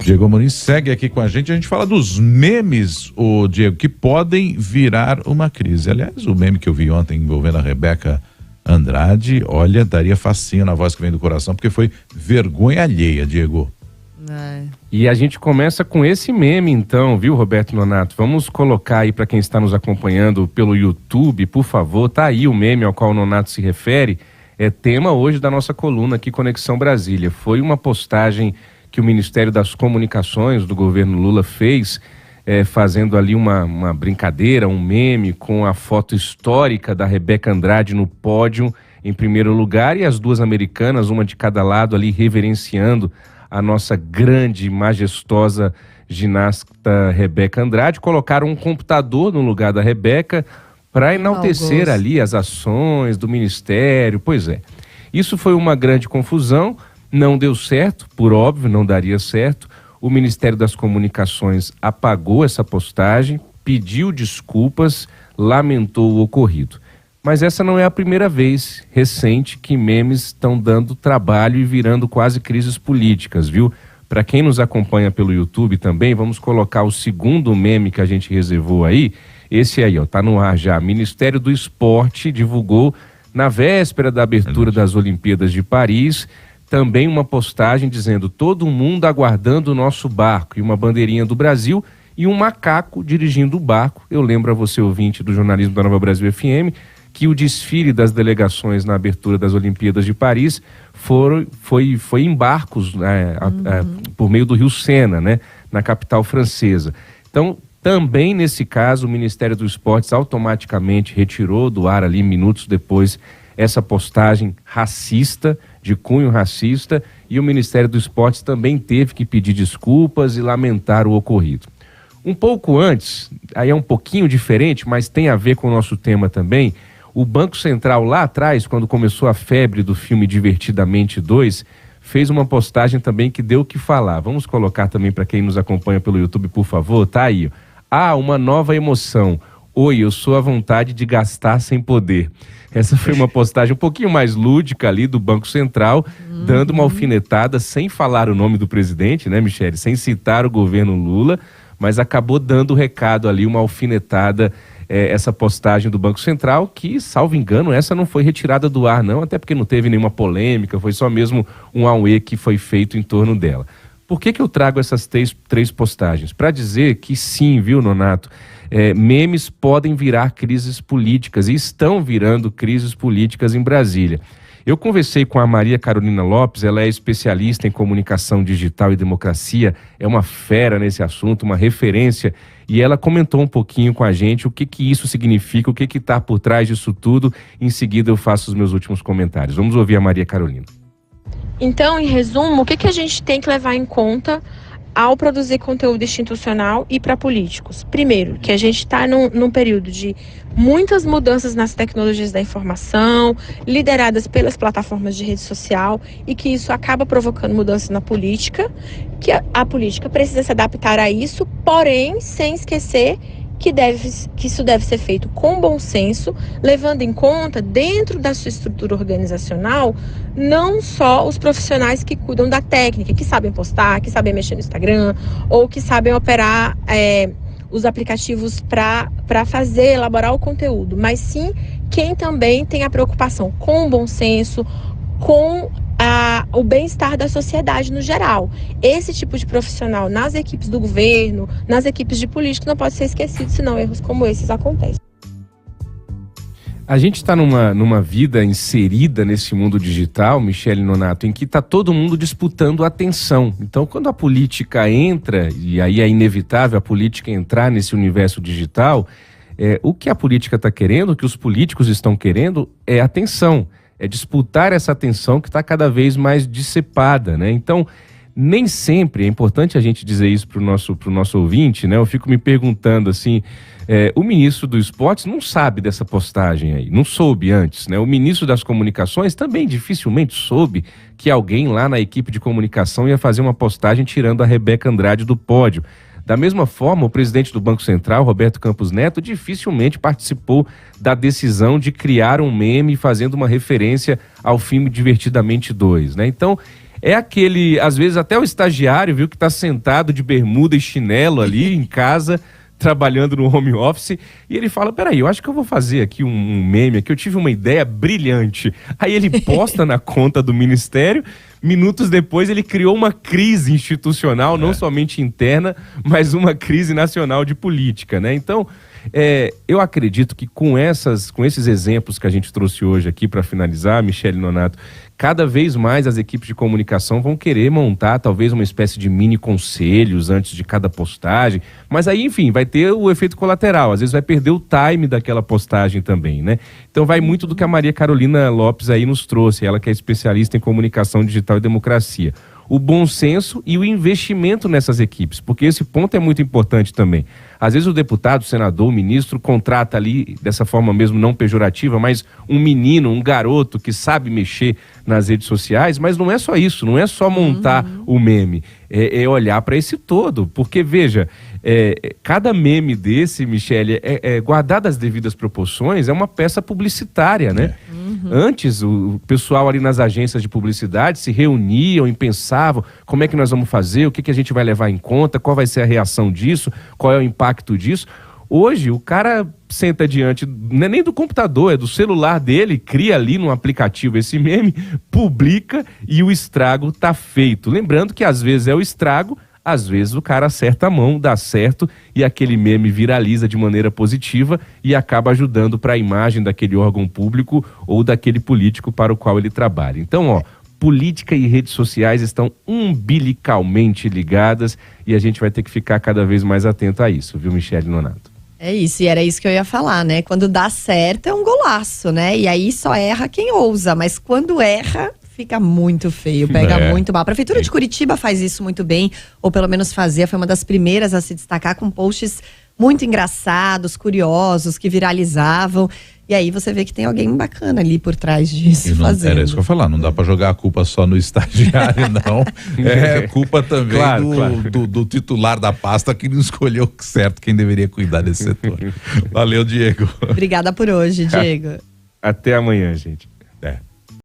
Diego Amorim segue aqui com a gente fala dos memes, Diego, que podem virar uma crise. Aliás, o meme que eu vi ontem envolvendo a Rebeca Andrade, olha, daria facinho na voz que vem do coração, porque foi vergonha alheia, Diego. E a gente começa com esse meme então, viu, Roberto Nonato? Vamos colocar aí para quem está nos acompanhando pelo YouTube, por favor, tá aí o meme ao qual o Nonato se refere, é tema hoje da nossa coluna aqui Conexão Brasília. Foi uma postagem que o Ministério das Comunicações do governo Lula fez, fazendo ali uma brincadeira, um meme com a foto histórica da Rebeca Andrade no pódio em primeiro lugar e as duas americanas, uma de cada lado ali reverenciando a nossa grande e majestosa ginasta Rebeca Andrade. Colocaram um computador no lugar da Rebeca para enaltecer ali as ações do Ministério. Pois é, isso foi uma grande confusão, não deu certo, por óbvio, não daria certo. O Ministério das Comunicações apagou essa postagem, pediu desculpas, lamentou o ocorrido. Mas essa não é a primeira vez recente que memes estão dando trabalho e virando quase crises políticas, viu? Para quem nos acompanha pelo YouTube também, vamos colocar o segundo meme que a gente reservou aí. Esse aí, ó, tá no ar já. Ministério do Esporte divulgou na véspera da abertura das Olimpíadas de Paris também uma postagem dizendo: todo mundo aguardando o nosso barco, e uma bandeirinha do Brasil e um macaco dirigindo o barco. Eu lembro a você, ouvinte do jornalismo da Nova Brasil FM, que o desfile das delegações na abertura das Olimpíadas de Paris foi em barcos por meio do Rio Sena, né, na capital francesa. Então, também nesse caso, o Ministério dos Esportes automaticamente retirou do ar ali, minutos depois, essa postagem racista, de cunho racista, e o Ministério dos Esportes também teve que pedir desculpas e lamentar o ocorrido. Um pouco antes, aí é um pouquinho diferente, mas tem a ver com o nosso tema também, o Banco Central lá atrás, quando começou a febre do filme Divertidamente 2, fez uma postagem também que deu o que falar. Vamos colocar também para quem nos acompanha pelo YouTube, por favor, tá aí. Uma nova emoção. Oi, eu sou a vontade de gastar sem poder. Essa foi uma postagem um pouquinho mais lúdica ali do Banco Central, dando uma alfinetada sem falar o nome do presidente, né, Michele? Sem citar o governo Lula, mas acabou dando o recado ali, uma alfinetada, essa postagem do Banco Central, que, salvo engano, essa não foi retirada do ar não, até porque não teve nenhuma polêmica, foi só mesmo um auê que foi feito em torno dela. Por que eu trago essas três postagens? Para dizer que sim, viu, Nonato? Memes podem virar crises políticas e estão virando crises políticas em Brasília. Eu conversei com a Maria Carolina Lopes, ela é especialista em comunicação digital e democracia, é uma fera nesse assunto, uma referência, e ela comentou um pouquinho com a gente o que isso significa, o que está por trás disso tudo. Em seguida eu faço os meus últimos comentários. Vamos ouvir a Maria Carolina. Então, em resumo, o que a gente tem que levar em conta ao produzir conteúdo institucional e para políticos? Primeiro, que a gente está num período de muitas mudanças nas tecnologias da informação, lideradas pelas plataformas de rede social, e que isso acaba provocando mudanças na política, que a política precisa se adaptar a isso, porém, sem esquecer que isso deve ser feito com bom senso, levando em conta, dentro da sua estrutura organizacional, não só os profissionais que cuidam da técnica, que sabem postar, que sabem mexer no Instagram, ou que sabem operar os aplicativos para elaborar o conteúdo, mas sim quem também tem a preocupação com o bom senso, com o bem-estar da sociedade no geral. Esse tipo de profissional nas equipes do governo, nas equipes de políticos, não pode ser esquecido, senão erros como esses acontecem. A gente está numa vida inserida nesse mundo digital, Michele Nonato, em que está todo mundo disputando atenção. Então, quando a política entra, e aí é inevitável a política entrar nesse universo digital, o que a política está querendo, o que os políticos estão querendo é atenção. É disputar essa atenção que está cada vez mais dissipada, né? Então, nem sempre, é importante a gente dizer isso para o nosso ouvinte, né? Eu fico me perguntando assim, o ministro do Esportes não sabe dessa postagem aí, não soube antes, né? O ministro das Comunicações também dificilmente soube que alguém lá na equipe de comunicação ia fazer uma postagem tirando a Rebeca Andrade do pódio. Da mesma forma, o presidente do Banco Central, Roberto Campos Neto, dificilmente participou da decisão de criar um meme fazendo uma referência ao filme Divertidamente 2, né? Então, é aquele, às vezes até o estagiário, viu, que está sentado de bermuda e chinelo ali em casa, trabalhando no home office, e ele fala, peraí, eu acho que eu vou fazer aqui um meme, aqui eu tive uma ideia brilhante. Aí ele posta na conta do ministério, minutos depois ele criou uma crise institucional, não somente interna, mas uma crise nacional de política, né? Então, eu acredito que com esses exemplos que a gente trouxe hoje aqui para finalizar, Michele Nonato, cada vez mais as equipes de comunicação vão querer montar talvez uma espécie de mini conselhos antes de cada postagem, mas aí, enfim, vai ter o efeito colateral, às vezes vai perder o time daquela postagem também, né? Então vai muito do que a Maria Carolina Lopes aí nos trouxe, ela que é especialista em comunicação digital e democracia. O bom senso e o investimento nessas equipes, porque esse ponto é muito importante também. Às vezes o deputado, o senador, o ministro contrata ali, dessa forma mesmo não pejorativa, mas um menino, um garoto que sabe mexer nas redes sociais, mas não é só isso, não é só montar o meme, é olhar para esse todo, porque veja, cada meme desse, Michele, guardado as devidas proporções, é uma peça publicitária, né? Antes, o pessoal ali nas agências de publicidade se reuniam e pensavam como é que nós vamos fazer, o que a gente vai levar em conta, qual vai ser a reação disso, qual é o impacto disso. Hoje, o cara senta diante, não é nem do computador, é do celular dele, cria ali no aplicativo esse meme, publica e o estrago tá feito. Lembrando que às vezes é o estrago, às vezes o cara acerta a mão, dá certo e aquele meme viraliza de maneira positiva e acaba ajudando para a imagem daquele órgão público ou daquele político para o qual ele trabalha. Então, política e redes sociais estão umbilicalmente ligadas e a gente vai ter que ficar cada vez mais atento a isso, viu, Michele Nonato? É isso, e era isso que eu ia falar, né? Quando dá certo é um golaço, né? E aí só erra quem ousa, mas quando erra, fica muito feio, pega muito mal. A Prefeitura de Curitiba faz isso muito bem, ou pelo menos fazia, foi uma das primeiras a se destacar com posts muito engraçados, curiosos, que viralizavam. E aí você vê que tem alguém bacana ali por trás disso fazendo. Era isso que eu ia falar, não dá pra jogar a culpa só no estagiário, não. É culpa também do titular da pasta que não escolheu certo quem deveria cuidar desse setor. Valeu, Diego. Obrigada por hoje, Diego. Até amanhã, gente.